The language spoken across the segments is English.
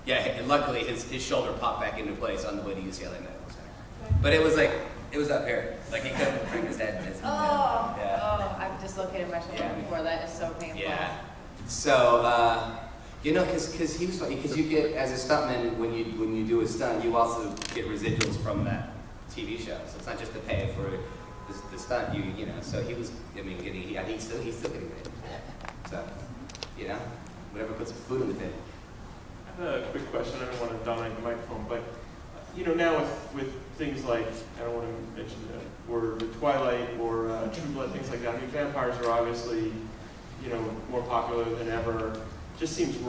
yeah, and luckily his shoulder popped back into place on the way to UCLA Medical Center. But it was like, it was up here. Like he couldn't bring his head. Oh, yeah. Oh, I've dislocated my shoulder before. That is so painful. Yeah. So, you know, because he was, because you get, as a stuntman, when you do a stunt, you also get residuals from that TV show. So it's not just to pay for the stunt. You know. So he was, I mean, he's still getting paid. So, you know, whatever puts food in the table. I have a quick question. I don't want to dominate the microphone, but you know, now with things like, I don't want to mention or the Twilight or True Blood, things like that. I mean, vampires are obviously, you know, more popular than ever. Just seems a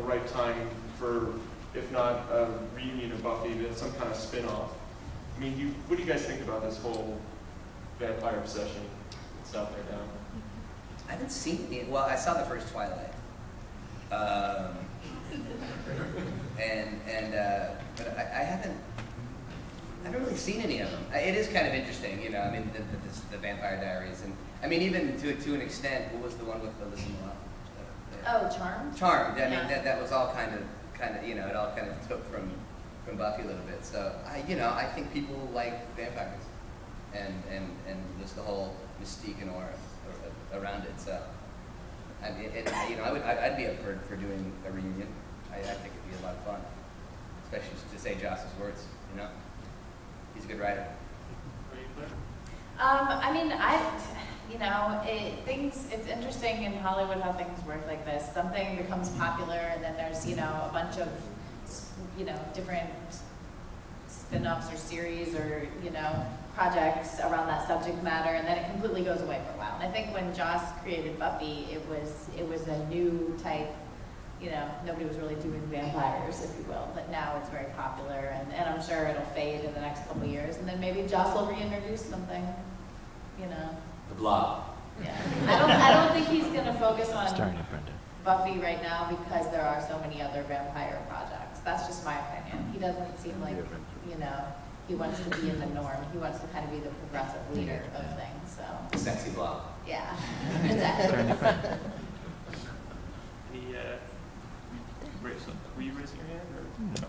right time for, if not a reunion of Buffy, but some kind of spin-off. I mean, what do you guys think about this whole vampire obsession that's out there now? I haven't seen it. Well, I saw the first Twilight, but I haven't really seen any of them. It is kind of interesting, you know. I mean, the Vampire Diaries, and I mean, even to an extent, what was the one with Alyssa Milano? Oh, Charmed? Charmed. I mean, that was all kind of, you know, it all kind of took from Buffy a little bit. So I think people like vampires, and just the whole mystique and aura around it. So, I'd be up for doing a reunion. I think it'd be a lot of fun, especially to say Joss's words. You know, he's a good writer. I mean, it's interesting in Hollywood how things work like this. Something becomes popular, and then there's, you know, a bunch of, you know, different spin-offs or series or, you know, projects around that subject matter, and then it completely goes away for a while. And I think when Joss created Buffy, it was a new type, you know, nobody was really doing vampires, if you will, but now it's very popular, and I'm sure it'll fade in the next couple of years, and then maybe Joss will reintroduce something, you know. The Blob. Yeah. I don't think he's going to focus on Buffy right now because there are so many other vampire projects. That's just my opinion. He doesn't seem like, you know, he wants to be in the norm. He wants to kind of be the progressive leader of things. So. Sexy Blob. Yeah. Exactly. Were you raising your hand or no?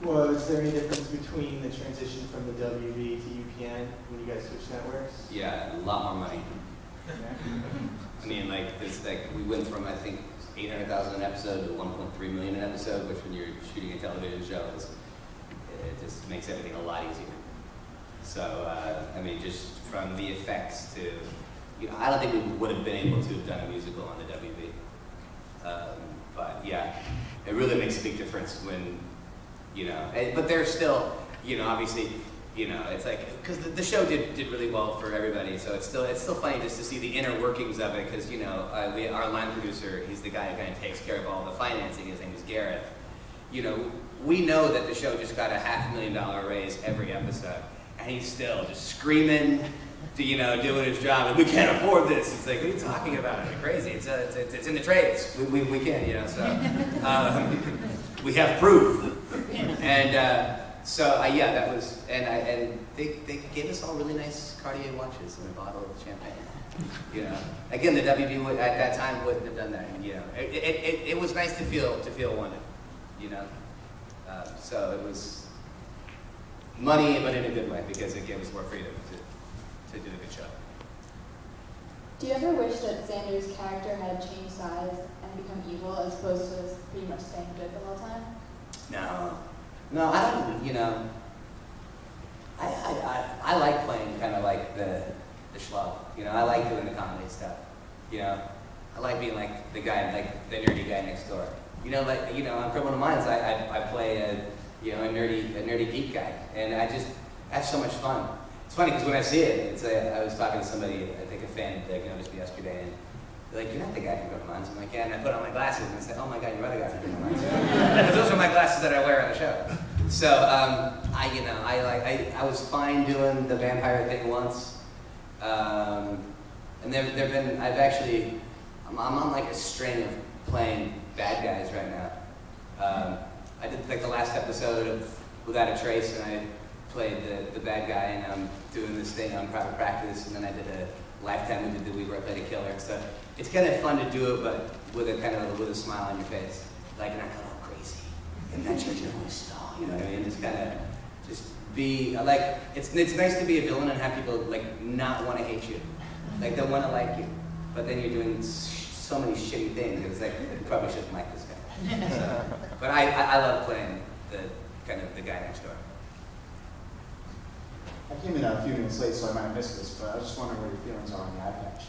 Well, is there any difference between the transition from the WB to UPN when you guys switched networks? Yeah, a lot more money. I mean, we went from, I think, 800,000 an episode to 1.3 million an episode, which when you're shooting a television show, it just makes everything a lot easier. So, I mean, just from the effects to, you know, I don't think we would have been able to have done a musical on the WB. But yeah, it really makes a big difference when, you know, but there's still, you know, obviously, you know, it's like, because the show did really well for everybody, so it's still funny just to see the inner workings of it, because, you know, our line producer, he's the guy who kind of takes care of all the financing, his name is Gareth. You know, we know that the show just got a $500,000 raise every episode, and he's still just screaming, you know, doing his job, and we can't afford this. It's like, what are you talking about? You're crazy. It's in the trades. We can, you know, so we have proof. And so yeah, that was, and they gave us all really nice Cartier watches and a bottle of champagne. You know, again, the WB at that time wouldn't have done that. You know, it was nice to feel wanted. You know, so it was money, but in a good way, because it gave us more freedom to do a good show. Do you ever wish that Xander's character had changed size and become evil as opposed to pretty much staying good the whole time? No, I don't, you know, I like playing kind of like the schlub, you know, I like doing the comedy stuff, you know, I like being like the guy, like the nerdy guy next door. You know, like, you know, on Criminal Minds, I play a nerdy geek guy, and I just have so much fun. It's funny because when I see it, I was talking to somebody, I think a fan that noticed me yesterday, and they're like, "You're not the guy from Criminal Minds." I'm like, "Yeah," and I put on my glasses and I said, "Oh my God, you're the guy from Criminal Minds." Because those are my glasses that I wear on the show. So I was fine doing the vampire thing once, and there've been I'm on like a string of playing bad guys right now. I did like the last episode of Without a Trace, and I played the bad guy, and I'm doing this thing on Private Practice, and then I did a Lifetime movie where I played a killer. So it's kind of fun to do it, but with a smile on your face. like not go crazy in that church in my stall, you know what I mean? Just kind of, just be, like, it's nice to be a villain and have people, like, not want to hate you. Like, they'll want to like you, but then you're doing so many shitty things, it's like, you probably shouldn't like this guy. So, but I love playing the guy next door. I came in a few minutes late, so I might have missed this, but I was just wondering what your feelings are on the eye patch.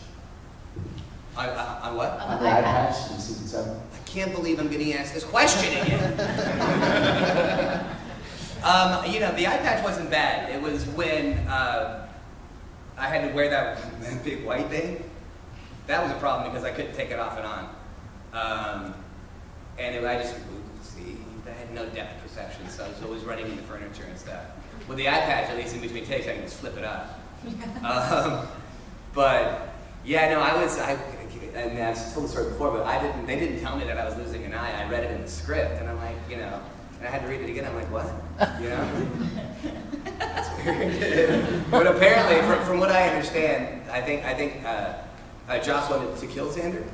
On what? On the eye patch in season 7. I can't believe I'm getting asked this question again. You know, the eye patch wasn't bad. It was when I had to wear that big white thing. That was a problem because I couldn't take it off and on. And I just, see, I had no depth perception, so I was always running into furniture and stuff. With the eye patch, at least in between takes, I can just flip it up. But yeah, no, and I've told the story before, but they didn't tell me that I was losing an eye. I read it in the script, and I'm like, you know, and I had to read it again. I'm like, what? You know? That's weird. But apparently, from what I understand, I think Joss wanted to kill Xander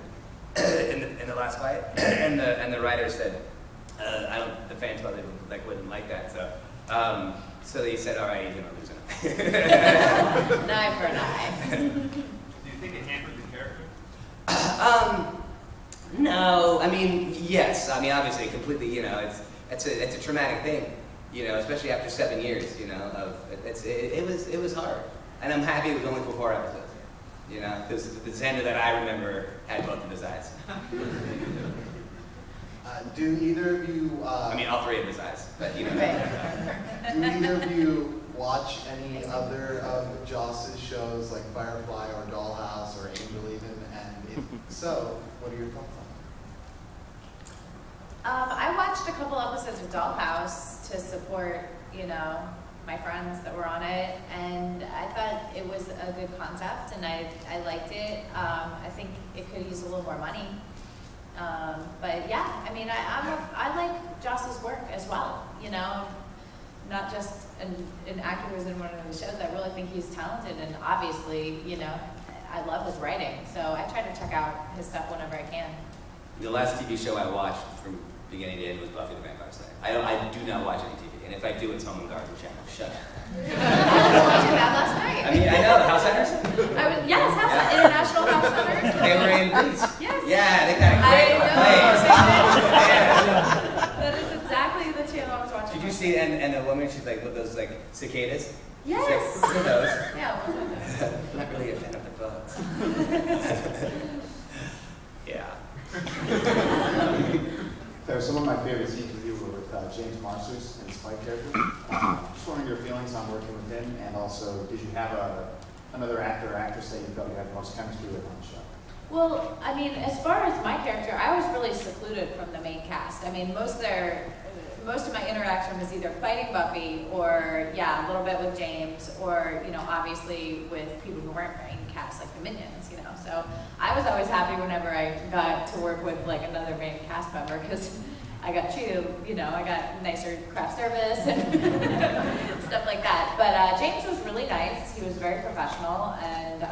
in the last fight, and the writer said, the fans probably wouldn't like that, so. So they said, all right, you're going to lose an eye. An eye for an eye. Do you think it hampered the character? No, I mean, yes. I mean, obviously, completely, you know, it's a traumatic thing, you know, especially after 7 years, you know, it was hard. And I'm happy it was only for 4 episodes, you know, because the Xander that I remember had both of his eyes. Do either of you... I mean, all 3 of his eyes, but you know. Do either of you watch any other of Joss's shows like Firefly or Dollhouse or Angel even? And if so, what are your thoughts on it? I watched a couple episodes of Dollhouse to support, you know, my friends that were on it, and I thought it was a good concept, and I liked it. I think it could use a little more money. But yeah, I mean, I like Joss's work as well, you know, not just an actor who's in one of the shows. I really think he's talented, and obviously, you know, I love his writing, so I try to check out his stuff whenever I can. The last TV show I watched from beginning to end was Buffy the Vampire Slayer. I do not watch any TV, and if I do, it's Home and Garden Channel. Shut up. I was watching that last night. I mean, I know, House Hunters? Yes, International House Hunters. They were in Greece. Yes. Yeah, they got a great place. That is exactly the channel I was watching. Did you see, and the woman, she's like, with those like cicadas? Yes. She's like, what are those? Yeah, what are those? I'm not really a fan of the bugs. Yeah. Claire, some of my favorite scenes with you were with James Marsters and his Spike character. Just wondering your feelings on working with him, and also, did you have another actor or actress that you felt you had the most chemistry with on the show? Well, I mean, as far as my character, I was really secluded from the main cast. I mean, most of my interaction was either fighting Buffy or, yeah, a little bit with James, or, you know, obviously with people who weren't main cast, like the Minions, you know. So I was always happy whenever I got to work with like another main cast member, because I got treated, you know, I got nicer craft service and stuff like that. But James was really nice. He was very professional, and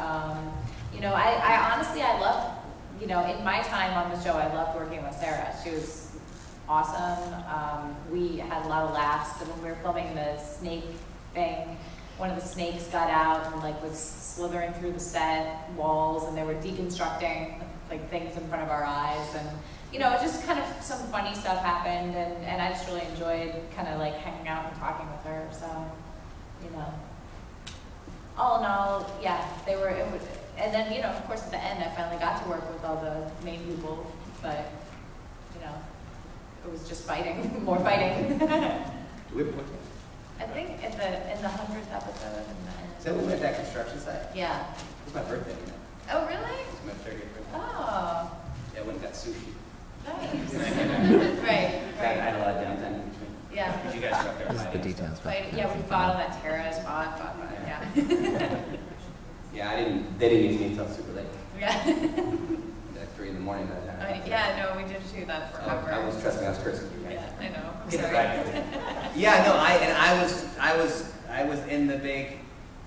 you know, I honestly, I loved, you know, in my time on the show, I loved working with Sarah. She was awesome. We had a lot of laughs. And when we were filming the snake thing, one of the snakes got out and like was slithering through the set walls, and they were deconstructing like things in front of our eyes, and you know, just kind of some funny stuff happened, and I just really enjoyed kind of like hanging out and talking with her. So, you know, all in all, yeah, and then, you know, of course at the end I finally got to work with all the main people, but, you know, it was just fighting, more fighting. Do we have one? I think in the 100th episode. Is that when we went to that construction site? Yeah. It was my birthday, you know. Oh, really? It was my 30th birthday. Oh, Yeah, I went and got sushi. nice. Right. I had a lot of downtime in between. Yeah. Because you guys were up there fighting. the details. Yeah, we fought on that terrace, fought, yeah. Yeah, they didn't get to me until super late. Yeah. Like 3 in the morning by the time. Yeah, no, we did do that forever. I was trusting, I was cursing you, right? Yeah, I know. I'm Get it sorry. right. Yeah, no, I was in the big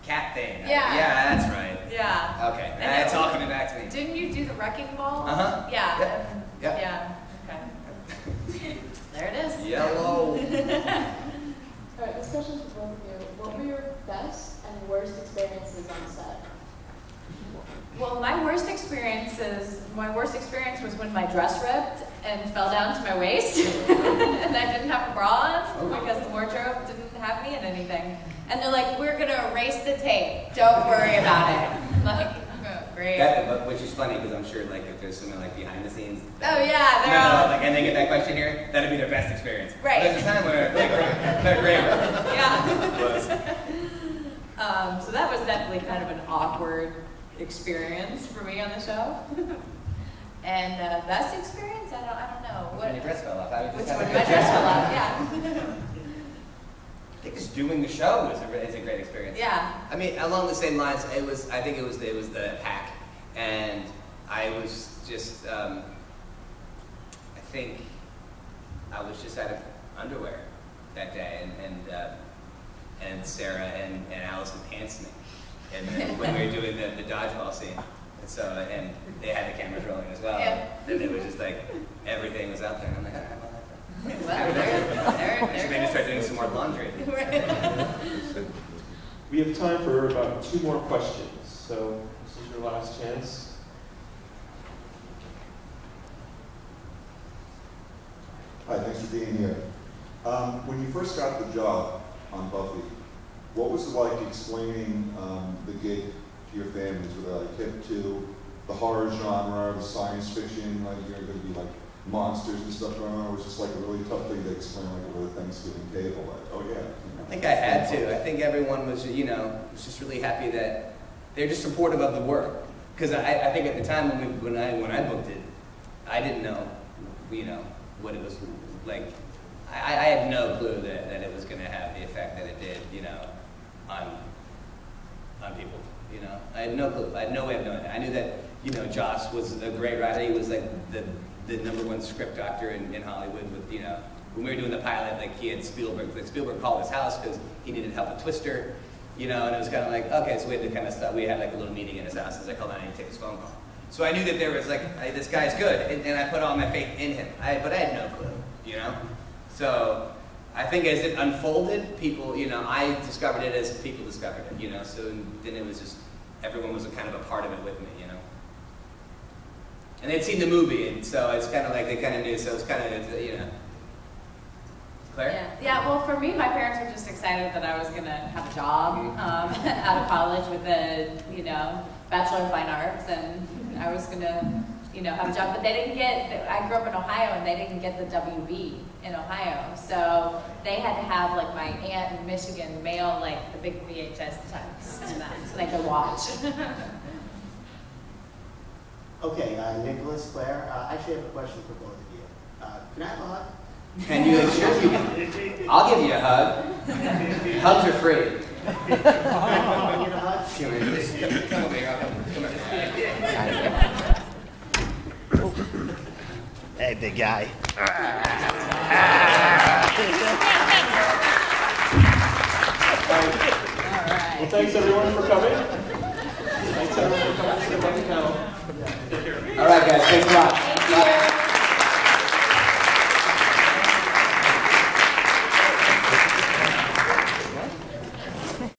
cat thing. Yeah. Yeah, that's right. Yeah. Okay, And that's all coming back to me. Didn't you do the wrecking ball? Uh-huh. Yeah. Yep. and- Yep. Yeah. Okay. All right, this question is for both of you. What were your best and worst experiences on set? Well, my worst experience was when my dress ripped and fell down to my waist, and I didn't have a bra on because the wardrobe didn't have me in anything. And they're like, "We're gonna erase the tape. Don't worry about it." I'm like, oh, great. Which is funny because I'm sure like if there's something like behind the scenes. Oh yeah, they're all like, and they get that question here, that'd be their best experience. Right. There's a time where Clare Kramer was. Yeah. So that was definitely kind of an awkward experience for me on the show. And best experience? I don't know. When your dress fell off. Which one? My dress fell off. Yeah. I think just doing the show is a great experience. Yeah. I mean, along the same lines, I think it was the hack, and I was just I think I was just out of underwear that day, and Sarah and Allison pantsed me, and then when we were doing the dodgeball scene. And they had the cameras rolling as well. Yeah. And it was just like, everything was out there. And I'm like, all right, well, Well, so maybe start doing some more laundry. We have time for about 2 more questions, so this is your last chance. Hi, thanks for being here. When you first got the job on Buffy, what was it like explaining the gig to your families? Were they like hip to the horror genre, the science fiction, like you're going to be like monsters and stuff going on? Or was it just like a really tough thing to explain like over the Thanksgiving table? Like, oh yeah. I think I had to. I think everyone was, was just really happy that they're just supportive of the work. Because I think at the time when I booked it, I didn't know, what it was like. I had no clue that it was going to have the effect that it did, on people. I had no clue. I had no way of knowing that. I knew that, Joss was a great writer. He was like the #1 script doctor in Hollywood with, when we were doing the pilot, like he had Spielberg. Like Spielberg called his house because he needed help with Twister, and it was kind of like, okay, so we had to kind of stuff. We had like a little meeting in his house. I called down and take his phone call. So I knew that there was like, this guy's good, and I put all my faith in him. But I had no clue, So I think as it unfolded, people, I discovered it as people discovered it, So then it was just, everyone was a kind of a part of it with me, And they'd seen the movie, and so it's kind of like they kind of knew, so it's kind of, Claire? Yeah, well, for me, my parents were just excited that I was going to have a job out of college with a, Bachelor of Fine Arts, and I was going to, have a job. But they didn't I grew up in Ohio, and they didn't get the WB in Ohio. So they had to have, like, my aunt in Michigan mail, like, the big VHS tapes to them so they could watch. Okay, Nicholas, Claire, I actually have a question for both of you. Can I have a hug? Can you? Sure you can. I'll give you a hug. Hugs are free. Can I get a hug? Come over here. Come here. Hey, big guy. Well, thanks everyone for coming. Thanks everyone for coming to the panel. All right, guys. Thanks a lot.